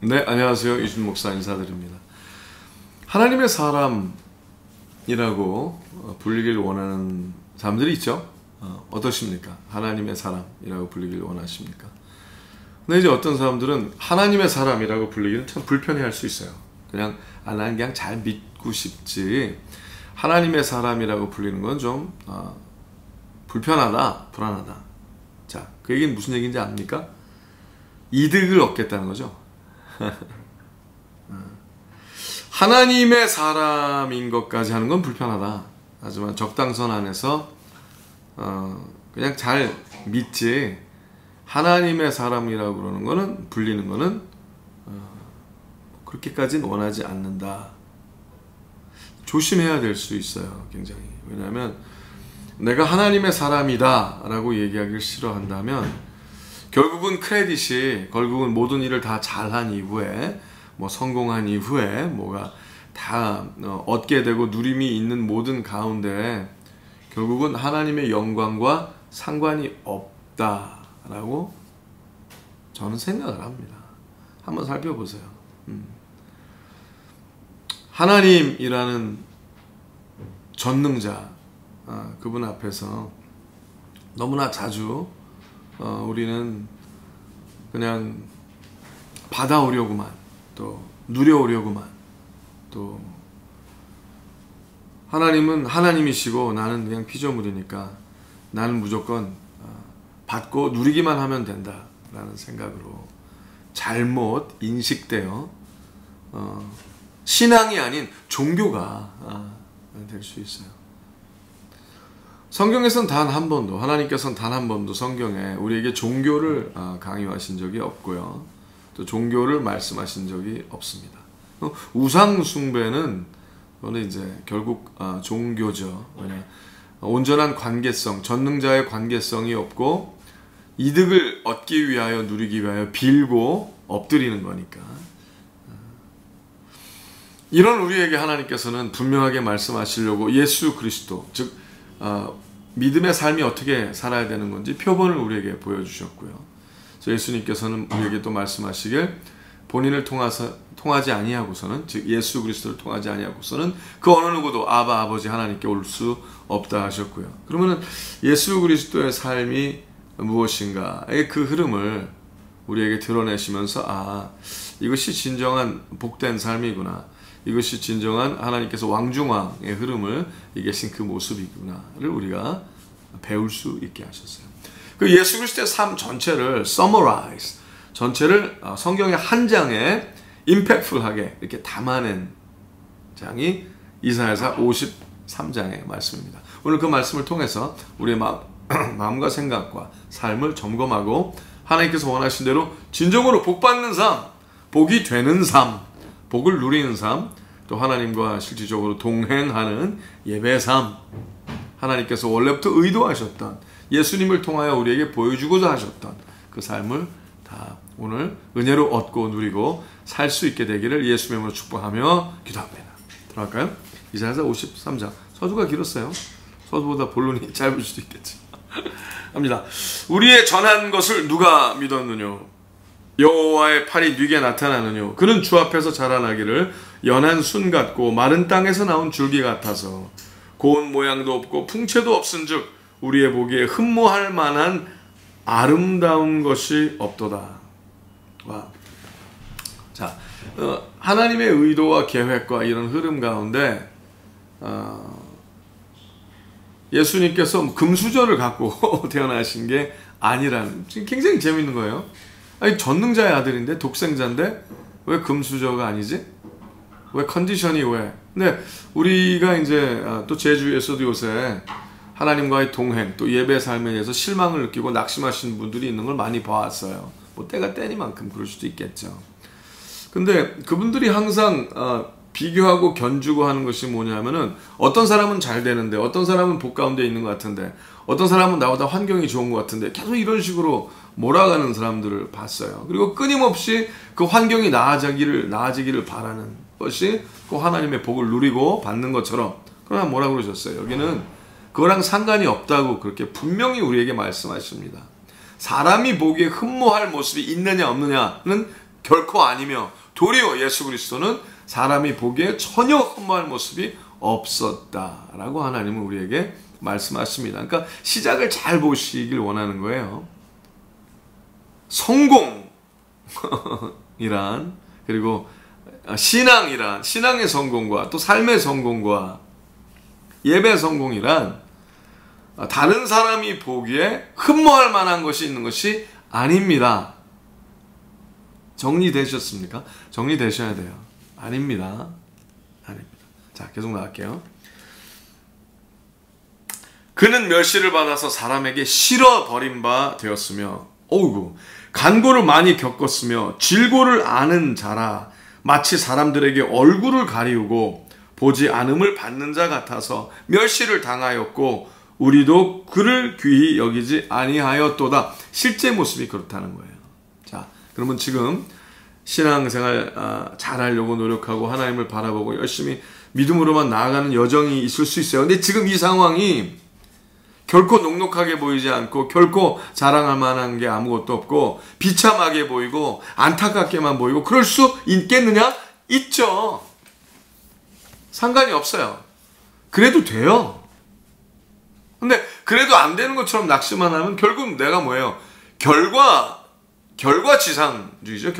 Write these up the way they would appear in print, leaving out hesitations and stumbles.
네, 안녕하세요. 이준 목사 인사드립니다. 하나님의 사람이라고 불리길 원하는 사람들이 있죠. 어떠십니까? 하나님의 사람이라고 불리길 원하십니까? 근데 이제 어떤 사람들은 하나님의 사람이라고 불리기는 참 불편해할 수 있어요. 나는 그냥 잘 믿고 싶지, 하나님의 사람이라고 불리는 건 좀 불편하다, 불안하다. 자, 그 얘기는 무슨 얘기인지 압니까? 이득을 얻겠다는 거죠. 하나님의 사람인 것까지 하는 건 불편하다. 하지만 적당선 안에서 그냥 잘 믿지, 하나님의 사람이라고 그러는 거는, 불리는 거는 그렇게까지는 원하지 않는다. 조심해야 될 수 있어요. 굉장히. 왜냐하면 내가 하나님의 사람이다 라고 얘기하기를 싫어한다면 결국은 모든 일을 다 잘한 이후에, 성공한 이후에 뭐가 다 얻게 되고 누림이 있는 모든 가운데 결국은 하나님의 영광과 상관이 없다라고 저는 생각을 합니다. 한번 살펴보세요. 하나님이라는 전능자, 그분 앞에서 너무나 자주 우리는 그냥 받아오려고만, 또 누려오려고만, 또 하나님은 하나님이시고 나는 그냥 피조물이니까 나는 무조건 받고 누리기만 하면 된다 라는 생각으로 잘못 인식되어 신앙이 아닌 종교가 될 수 있어요. 성경에서는 단 한 번도, 하나님께서는 단 한 번도 성경에 우리에게 종교를 강요하신 적이 없고요. 또 종교를 말씀하신 적이 없습니다. 우상 숭배는 그거는 이제 결국 종교죠. 왜냐, 온전한 관계성, 전능자의 관계성이 없고 이득을 얻기 위하여, 누리기 위하여 빌고 엎드리는 거니까. 이런 우리에게 하나님께서는 분명하게 말씀하시려고 예수 그리스도, 즉 믿음의 삶이 어떻게 살아야 되는 건지 표본을 우리에게 보여주셨고요. 그래서 예수님께서는 우리에게 또 말씀하시길, 본인을 통하지 아니하고서는, 즉 예수 그리스도를 통하지 아니하고서는 그 어느 누구도 아버지 하나님께 올 수 없다 하셨고요. 그러면은 예수 그리스도의 삶이 무엇인가의 그 흐름을 우리에게 드러내시면서, 이것이 진정한 복된 삶이구나, 이것이 진정한 하나님께서 왕중왕의 흐름을 이계신 그 모습이구나를 우리가 배울 수 있게 하셨어요. 그 예수 그리스도의 삶 전체를 summarize, 전체를 성경의 한 장에 impactful하게 이렇게 담아낸 장이 이사야서 53장의 말씀입니다. 오늘 그 말씀을 통해서 우리의 마음과 생각과 삶을 점검하고 하나님께서 원하신 대로 진정으로 복받는 삶, 복이 되는 삶, 복을 누리는 삶, 또 하나님과 실질적으로 동행하는 예배의 삶, 하나님께서 원래부터 의도하셨던, 예수님을 통하여 우리에게 보여주고자 하셨던 그 삶을 다 오늘 은혜로 얻고 누리고 살 수 있게 되기를 예수의 이름으로 축복하며 기도합니다. 들어갈까요? 이사야서 53장. 서두가 길었어요. 서두보다 본론이 짧을 수도 있겠지. 합니다. 우리의 전한 것을 누가 믿었느뇨? 여호와의 팔이 네게 나타나느뇨? 그는 주 앞에서 자라나기를 연한 순 같고 마른 땅에서 나온 줄기 같아서 고운 모양도 없고 풍채도 없은즉 우리의 보기에 흠모할 만한 아름다운 것이 없도다. 와. 자, 하나님의 의도와 계획과 이런 흐름 가운데 예수님께서 금수저를 갖고 태어나신 게 아니라는, 굉장히 재밌는 거예요. 아니, 전능자의 아들인데, 독생자인데 왜 금수저가 아니지? 왜 컨디션이 왜? 근데 우리가 이제 또 제주에서도 요새 하나님과의 동행, 또 예배 삶에 대해서 실망을 느끼고 낙심하시는 분들이 있는 걸 많이 봐왔어요. 때가 때니만큼 그럴 수도 있겠죠. 근데 그분들이 항상 비교하고 견주고 하는 것이 뭐냐면은, 어떤 사람은 잘 되는데, 어떤 사람은 복 가운데 있는 것 같은데, 어떤 사람은 나보다 환경이 좋은 것 같은데, 계속 이런 식으로 몰아가는 사람들을 봤어요. 그리고 끊임없이 그 환경이 나아지기를 바라는 것이 그 하나님의 복을 누리고 받는 것처럼. 그러나 뭐라고 그러셨어요? 여기는 그거랑 상관이 없다고 그렇게 분명히 우리에게 말씀하십니다. 사람이 보기에 흠모할 모습이 있느냐 없느냐는 결코 아니며 도리어 예수 그리스도는 사람이 보기에 전혀 흠모할 모습이 없었다라고 하나님은 우리에게 말씀하십니다. 그러니까 시작을 잘 보시길 원하는 거예요. 성공이란, 그리고 신앙이란, 신앙의 성공과 또 삶의 성공과 예배 성공이란 다른 사람이 보기에 흠모할 만한 것이 있는 것이 아닙니다. 정리되셨습니까? 정리되셔야 돼요. 아닙니다. 아닙니다. 자, 계속 나갈게요. 그는 멸시를 받아서 사람에게 실어버린 바 되었으며, 어우구, 간고를 많이 겪었으며 질고를 아는 자라. 마치 사람들에게 얼굴을 가리우고 보지 않음을 받는 자 같아서 멸시를 당하였고 우리도 그를 귀히 여기지 아니하였도다. 실제 모습이 그렇다는 거예요. 자, 그러면 지금 신앙생활 잘하려고 노력하고 하나님을 바라보고 열심히 믿음으로만 나아가는 여정이 있을 수 있어요. 근데 지금 이 상황이 결코 녹록하게 보이지 않고 결코 자랑할 만한 게 아무것도 없고 비참하게 보이고 안타깝게만 보이고 그럴 수 있겠느냐? 있죠. 상관이 없어요. 그래도 돼요. 근데 그래도 안 되는 것처럼 낙심만 하면 결국 내가 뭐예요? 결과지상주의죠.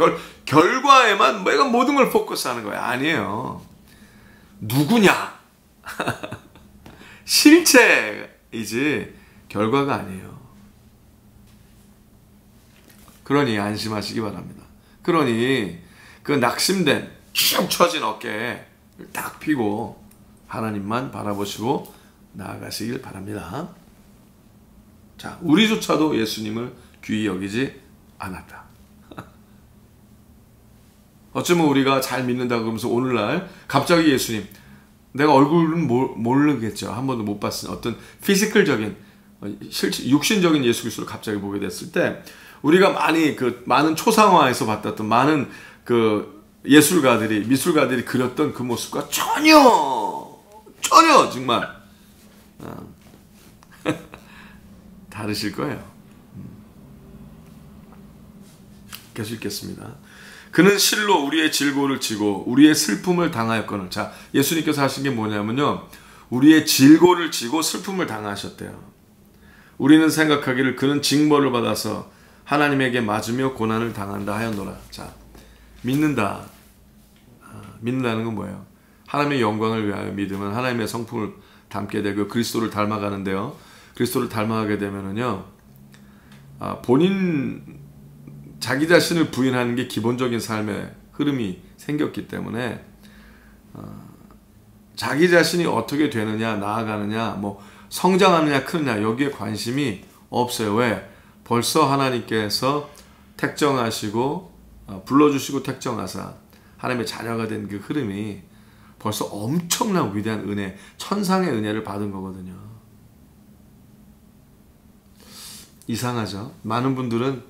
결과에만 내가 모든 걸 포커스하는 거예요. 아니에요. 누구냐? 실체이지 결과가 아니에요. 그러니 안심하시기 바랍니다. 그러니 그 낙심된 축 처진 어깨에 딱 펴고 하나님만 바라보시고 나아가시길 바랍니다. 자, 우리조차도 예수님을 귀히 여기지 않았다. 어쩌면 우리가 잘 믿는다 그러면서 오늘날 갑자기 예수님, 내가 얼굴은 모르겠죠. 한 번도 못 봤으니 어떤 피지컬적인 육신적인 예수 그리스도를 갑자기 보게 됐을 때 우리가 많은 초상화에서 봤던 많은 그 예술가들이 미술가들이 그렸던 그 모습과 전혀 정말 다르실 거예요. 계속 읽겠습니다. 그는 실로 우리의 질고를 지고 우리의 슬픔을 당하였거늘. 자, 예수님께서 하신 게 뭐냐면요, 우리의 질고를 지고 슬픔을 당하셨대요. 우리는 생각하기를 그는 징벌을 받아서 하나님에게 맞으며 고난을 당한다 하였노라. 자, 믿는다는 건 뭐예요? 하나님의 영광을 위하여 믿으면 하나님의 성품을 담게 되고 그리스도를 닮아가는데요. 그리스도를 닮아가게 되면은요, 자기 자신을 부인하는 게 기본적인 삶의 흐름이 생겼기 때문에 자기 자신이 어떻게 되느냐, 나아가느냐, 뭐 성장하느냐, 크느냐 여기에 관심이 없어요. 왜? 벌써 하나님께서 택정하시고 불러주시고 택정하사 하나님의 자녀가 된 그 흐름이 벌써 엄청난 위대한 은혜, 천상의 은혜를 받은 거거든요. 이상하죠? 많은 분들은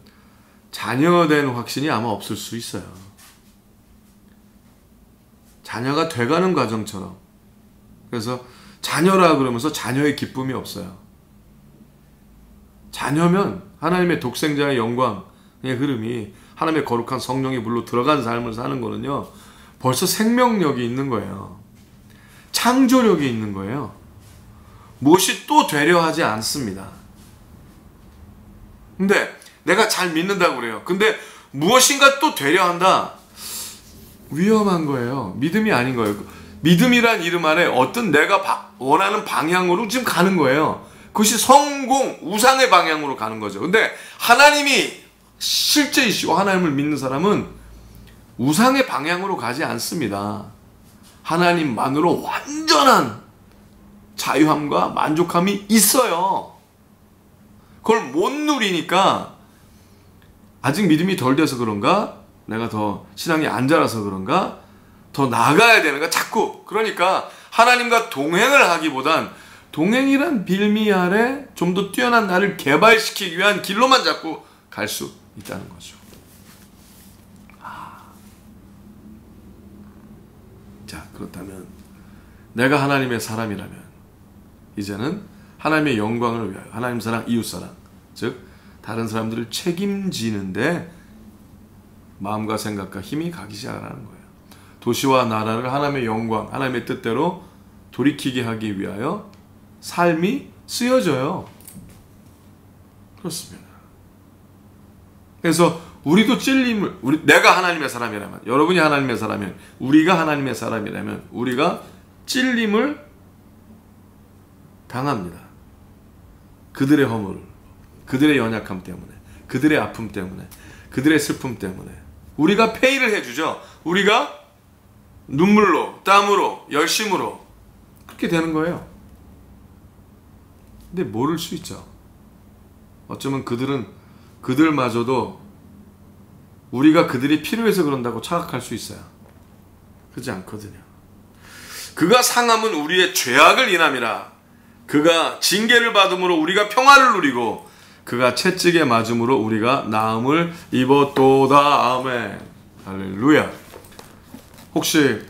자녀된 확신이 아마 없을 수 있어요. 자녀가 돼가는 과정처럼. 그래서 자녀라 그러면서 자녀의 기쁨이 없어요. 자녀면 하나님의 독생자의 영광의 흐름이 하나님의 거룩한 성령이 물로 들어간 삶을 사는 거는요, 벌써 생명력이 있는 거예요. 창조력이 있는 거예요. 무엇이 또 되려 하지 않습니다. 근데 내가 잘 믿는다고 그래요. 근데 무엇인가 또 되려 한다. 위험한 거예요. 믿음이 아닌 거예요. 믿음이란 이름 아래 어떤 내가 원하는 방향으로 지금 가는 거예요. 그것이 성공, 우상의 방향으로 가는 거죠. 근데 하나님이 실제이시고 하나님을 믿는 사람은 우상의 방향으로 가지 않습니다. 하나님만으로 완전한 자유함과 만족함이 있어요. 그걸 못 누리니까 아직 믿음이 덜 돼서 그런가? 내가 더 신앙이 안 자라서 그런가? 더 나아가야 되는가? 자꾸. 그러니까 하나님과 동행을 하기보단 동행이란 빌미 아래 좀 더 뛰어난 나를 개발시키기 위한 길로만 자꾸 갈 수 있다는 거죠. 자, 그렇다면 내가 하나님의 사람이라면 이제는 하나님의 영광을 위하여 하나님 사랑, 이웃 사랑, 즉 다른 사람들을 책임지는데 마음과 생각과 힘이 가기 시작하는 거예요. 도시와 나라를 하나님의 영광, 하나님의 뜻대로 돌이키게 하기 위하여 삶이 쓰여져요. 그렇습니다. 그래서 우리도 찔림을, 내가 하나님의 사람이라면, 여러분이 하나님의 사람이면, 우리가 하나님의 사람이라면 우리가 찔림을 당합니다. 그들의 허물, 그들의 연약함 때문에, 그들의 아픔 때문에, 그들의 슬픔 때문에 우리가 페이를 해주죠. 우리가 눈물로, 땀으로, 열심으로 그렇게 되는 거예요. 근데 모를 수 있죠. 어쩌면 그들마저도 우리가 그들이 필요해서 그런다고 착각할 수 있어요. 그렇지 않거든요. 그가 상함은 우리의 죄악을 인함이라. 그가 징계를 받음으로 우리가 평화를 누리고 그가 채찍에 맞음으로 우리가 나음을 입었도다. 아멘. 할렐루야. 혹시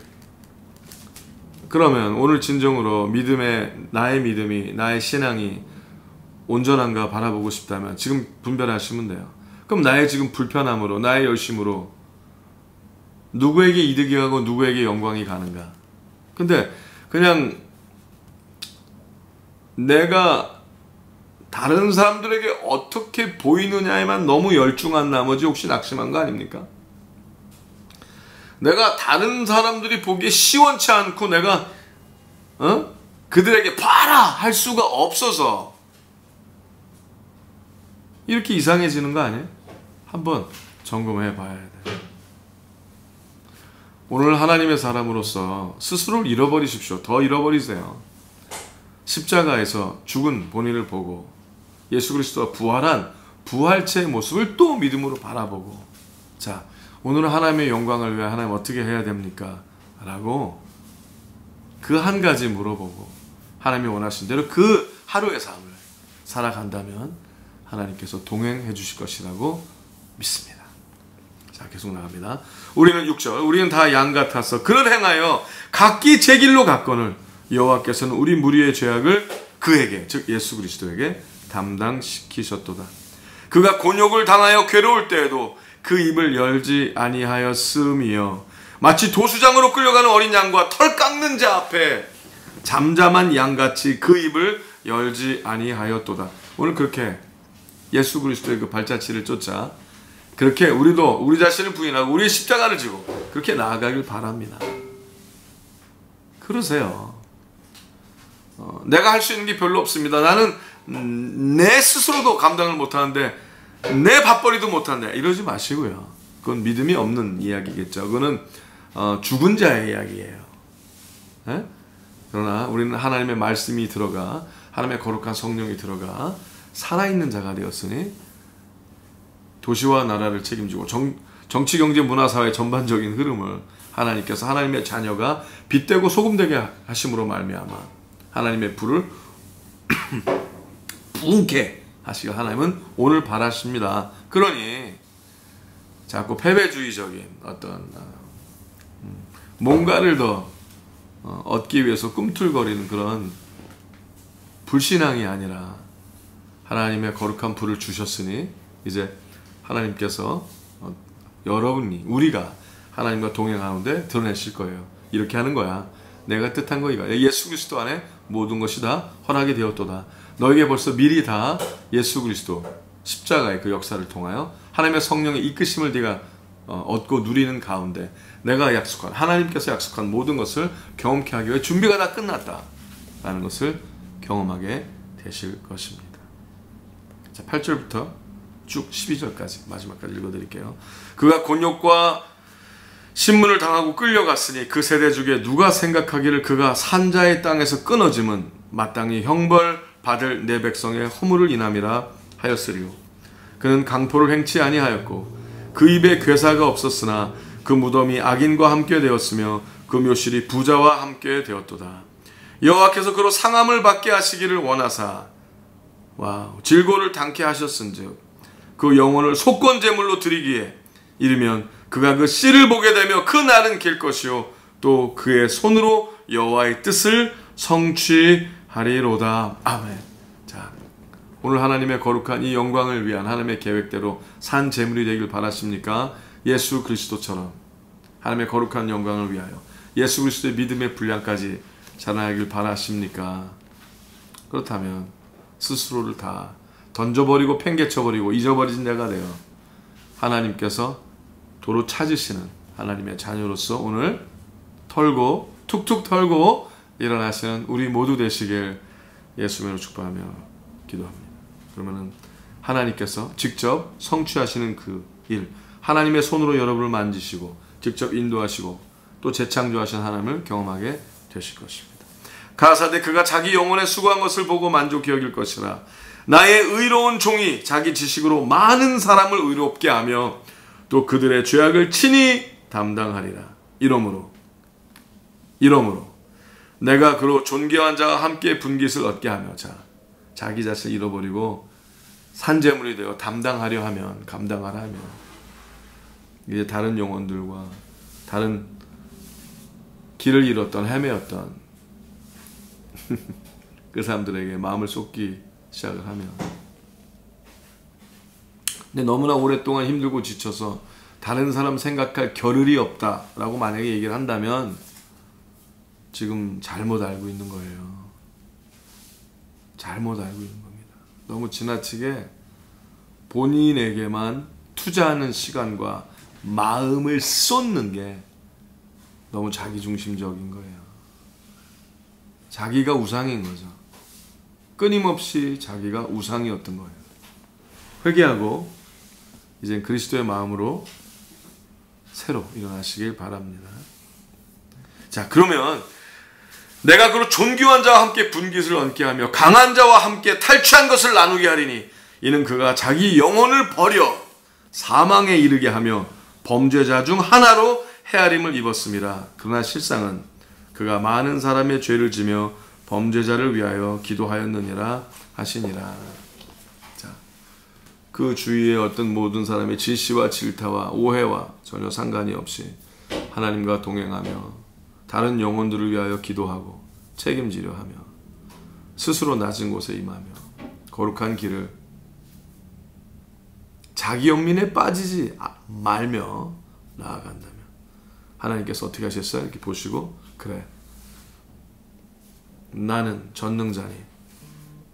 그러면 오늘 진정으로 나의 믿음이, 나의 신앙이 온전한가 바라보고 싶다면 지금 분별하시면 돼요. 그럼 나의 지금 불편함으로, 나의 열심으로 누구에게 이득이 가고 누구에게 영광이 가는가? 근데 그냥 내가 다른 사람들에게 어떻게 보이느냐에만 너무 열중한 나머지 혹시 낙심한 거 아닙니까? 내가 다른 사람들이 보기에 시원치 않고 내가 그들에게 봐라 할 수가 없어서 이렇게 이상해지는 거 아니에요? 한번 점검해 봐야 돼요. 오늘 하나님의 사람으로서 스스로를 잃어버리십시오. 더 잃어버리세요. 십자가에서 죽은 본인을 보고 예수 그리스도가 부활한 부활체의 모습을 또 믿음으로 바라보고, 자, 오늘은 하나님의 영광을 위해 하나님 어떻게 해야 됩니까? 라고 그 한 가지 물어보고 하나님이 원하신 대로 그 하루의 삶을 살아간다면 하나님께서 동행해 주실 것이라고 믿습니다. 자, 계속 나갑니다. 우리는 6절, 우리는 다 양 같아서 그를 행하여 각기 제 길로 갔거늘 여호와께서는 우리 무리의 죄악을 그에게, 즉 예수 그리스도에게 담당시키셨도다. 그가 곤욕을 당하여 괴로울 때에도 그 입을 열지 아니하였음이여 마치 도수장으로 끌려가는 어린 양과 털 깎는 자 앞에 잠잠한 양같이 그 입을 열지 아니하였도다. 오늘 그렇게 예수 그리스도의 그 발자취를 쫓아 그렇게 우리도 우리 자신을 부인하고 우리의 십자가를 지고 그렇게 나아가길 바랍니다. 그러세요. 내가 할 수 있는 게 별로 없습니다. 나는 내 스스로도 감당을 못하는데 내 밥벌이도 못한다. 이러지 마시고요. 그건 믿음이 없는 이야기겠죠. 그거는 죽은 자의 이야기예요. 에? 그러나 우리는 하나님의 말씀이 들어가, 하나님의 거룩한 성령이 들어가 살아있는 자가 되었으니 도시와 나라를 책임지고 정치, 경제, 문화, 사회 전반적인 흐름을 하나님께서 하나님의 자녀가 빛되고 소금되게 하심으로 말미암아 하나님의 불을 붕게 하시길 하나님은 오늘 바라십니다. 그러니 자꾸 패배주의적인 어떤 뭔가를 더 얻기 위해서 꿈틀거리는 그런 불신앙이 아니라 하나님의 거룩한 불을 주셨으니 이제 하나님께서 여러분이, 우리가 하나님과 동행하는데 드러내실 거예요. 이렇게 하는 거야. 내가 뜻한 거 이거야. 예수 그리스도 안에 모든 것이 다 허락이 되었도다. 너에게 벌써 미리 다 예수 그리스도 십자가의 그 역사를 통하여 하나님의 성령의 이끄심을 네가 얻고 누리는 가운데 내가 약속한, 하나님께서 약속한 모든 것을 경험케 하기 위해 준비가 다 끝났다 라는 것을 경험하게 되실 것입니다. 자, 8절부터 쭉 12절까지 마지막까지 읽어드릴게요. 그가 곤욕과 신문을 당하고 끌려갔으니 그 세대 중에 누가 생각하기를 그가 산자의 땅에서 끊어짐은 마땅히 형벌 받을 내 백성의 허물을 인함이라 하였으리요. 그는 강포를 행치 아니하였고 그 입에 괴사가 없었으나 그 무덤이 악인과 함께 되었으며 그 묘실이 부자와 함께 되었도다. 여호와께서 그로 상함을 받게 하시기를 원하사 질고를 당케 하셨은즉 그 영혼을 속건제물로 드리기에 이르면 그가 그 씨를 보게 되며 그 날은 길 것이요 또 그의 손으로 여호와의 뜻을 성취하리로다. 아멘. 자, 오늘 하나님의 거룩한 이 영광을 위한 하나님의 계획대로 산 제물이 되길 바라십니까? 예수 그리스도처럼 하나님의 거룩한 영광을 위하여 예수 그리스도의 믿음의 분량까지 자라나길 바라십니까? 그렇다면 스스로를 다 던져버리고 팽개쳐버리고 잊어버리신 자가 되어 하나님께서 도로 찾으시는 하나님의 자녀로서 오늘 털고 툭툭 털고 일어나시는 우리 모두 되시길 예수님으로 축복하며 기도합니다. 그러면은 하나님께서 직접 성취하시는 그 일, 하나님의 손으로 여러분을 만지시고 직접 인도하시고 또 재창조하신 하나님을 경험하게 되실 것입니다. 가사대 그가 자기 영혼에 수고한 것을 보고 만족히 여길 것이라. 나의 의로운 종이 자기 지식으로 많은 사람을 의롭게 하며 또 그들의 죄악을 친히 담당하리라. 이러므로 내가 그로 존귀한 자와 함께 분깃을 얻게 하며 자기 자신을 잃어버리고 산재물이 되어 감당하라 하면 이제 다른 영혼들과 다른 길을 잃었던 헤매었던 그 사람들에게 마음을 쏟기 시작을 하면, 근데 너무나 오랫동안 힘들고 지쳐서 다른 사람 생각할 겨를이 없다라고 만약에 얘기를 한다면 지금 잘못 알고 있는 거예요. 잘못 알고 있는 겁니다. 너무 지나치게 본인에게만 투자하는 시간과 마음을 쏟는 게 너무 자기중심적인 거예요. 자기가 우상인 거죠. 끊임없이 자기가 우상이었던 거예요. 회개하고 이제 그리스도의 마음으로 새로 일어나시길 바랍니다. 자, 그러면 내가 그로 존귀한 자와 함께 분깃을 얻게 하며 강한 자와 함께 탈취한 것을 나누게 하리니 이는 그가 자기 영혼을 버려 사망에 이르게 하며 범죄자 중 하나로 헤아림을 입었습니다. 그러나 실상은 그가 많은 사람의 죄를 지며 범죄자를 위하여 기도하였느니라 하시니라. 자, 그 주위의 어떤 모든 사람의 질시와 질타와 오해와 전혀 상관이 없이 하나님과 동행하며 다른 영혼들을 위하여 기도하고 책임지려 하며 스스로 낮은 곳에 임하며 거룩한 길을 자기 연민에 빠지지 말며 나아간다면 하나님께서 어떻게 하셨어요? 이렇게 보시고 그래, 나는 전능자니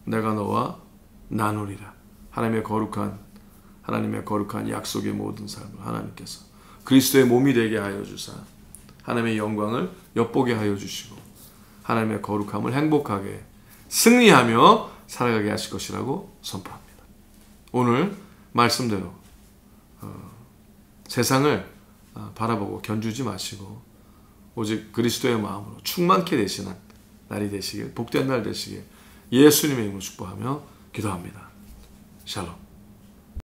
내가 너와 나누리라. 하나님의 거룩한 약속의 모든 삶을 하나님께서 그리스도의 몸이 되게 하여 주사 하나님의 영광을 엿보게 하여 주시고 하나님의 거룩함을 행복하게 승리하며 살아가게 하실 것이라고 선포합니다. 오늘 말씀대로 세상을 바라보고 견주지 마시고 오직 그리스도의 마음으로 충만케 되시는 날이 되시길, 복된 날 되시길 예수님의 이름으로 축복하며 기도합니다. 샬롬.